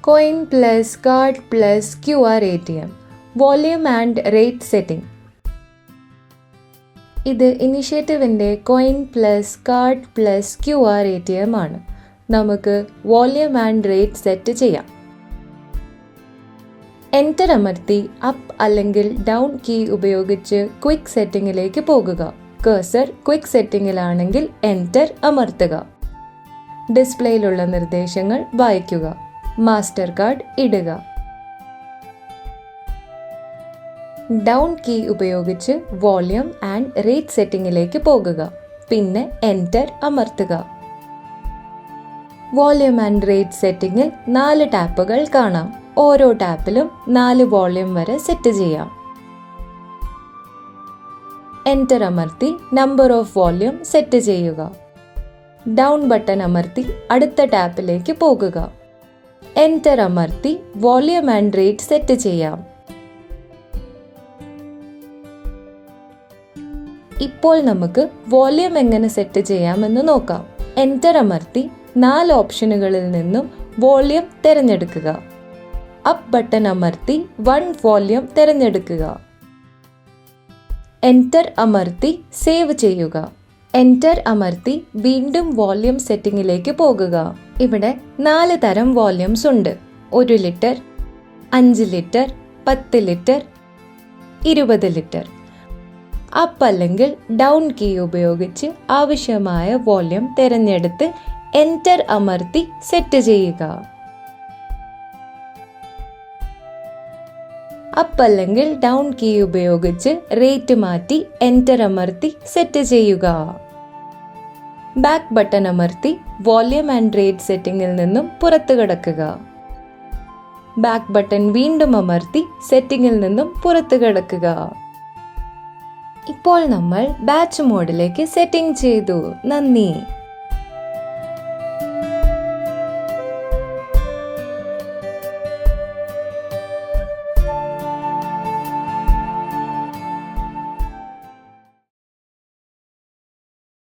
Coin plus card plus QR ATM. Volume and rate setting. ഇത് ഇനിഷ്യേറ്റീവിൻ്റെ coin plus card plus QR ATM ആണ്. നമുക്ക് volume and rate set ചെയ്യാം. Enter അമർത്തി up അല്ലെങ്കിൽ down key ഉപയോഗിച്ച് ക്വിക്ക് സെറ്റിംഗിലേക്ക് പോകുക. കഴ്സർ ക്വിക്ക് സെറ്റിംഗിലാണെങ്കിൽ എൻ്റർ അമർത്തുക. ഡിസ്പ്ലേയിലുള്ള നിർദ്ദേശങ്ങൾ വായിക്കുക. മാസ്റ്റർ കാർഡ് ഇടുക. ഡൗൺ കീ ഉപയോഗിച്ച് വോള്യൂം ആൻഡ് റേറ്റ് സെറ്റിംഗിലേക്ക് പോകുക. പിന്നെ എൻ്റർ അമർത്തുക. വോള്യൂം ആൻഡ് റേറ്റ് സെറ്റിംഗിൽ 4 ടാപ്പുകൾ കാണാം. ഓരോ ടാപ്പിലും 4 വോള്യൂം വരെ സെറ്റ് ചെയ്യാം. എൻ്റർ അമർത്തി നമ്പർ ഓഫ് വോള്യൂം സെറ്റ് ചെയ്യുക. ഡൗൺ ബട്ടൺ അമർത്തി അടുത്ത ടാപ്പിലേക്ക് പോകുക. എൻ്റർ അമർത്തി വോള്യൂം ആൻഡ് റേറ്റ് സെറ്റ് ചെയ്യാം. ഇപ്പോൾ നമുക്ക് വോള്യൂം എങ്ങനെ സെറ്റ് ചെയ്യാമെന്ന് നോക്കാം. എൻ്റർ അമർത്തി 4 ഓപ്ഷനുകളിൽ നിന്നും വോള്യൂം തിരഞ്ഞെടുക്കുക. അപ്പ് ബട്ടൺ അമർത്തി 1 വോള്യൂം തിരഞ്ഞെടുക്കുക. എൻ്റർ അമർത്തി സേവ് ചെയ്യുക. എൻ്റർ അമർത്തി വീണ്ടും വോള്യൂം സെറ്റിംഗിലേക്ക് പോകുക. ഇവിടെ 4 തരം വോള്യൂംസ് ഉണ്ട്. 1 litre, 5 litre, 10 litre, 20 litre. Up അല്ലെങ്കിൽ ഡൗൺ കീ ഉപയോഗിച്ച് ആവശ്യമായ വോള്യൂം തിരഞ്ഞെടുത്ത് എൻ്റർ അമർത്തി സെറ്റ് ചെയ്യുക. അപ്പ് അല്ലെങ്കിൽ ഡൗൺ കീ ഉപയോഗിച്ച് റേറ്റ് മാറ്റി എൻ്റർ അമർത്തി സെറ്റ് ചെയ്യുക. ബാക്ക് ബട്ടൺ അമർത്തി വോള്യൂം ആൻഡ് റേറ്റ് സെറ്റിംഗിൽ നിന്നും പുറത്തു കടക്കുക. ബാക്ക് ബട്ടൺ വീണ്ടും അമർത്തി സെറ്റിംഗിൽ നിന്നും പുറത്തു കടക്കുക. ഇപ്പോൾ നമ്മൾ ബാച്ച് മോഡിലേക്ക് സെറ്റിംഗ് ചെയ്തു. നന്ദി.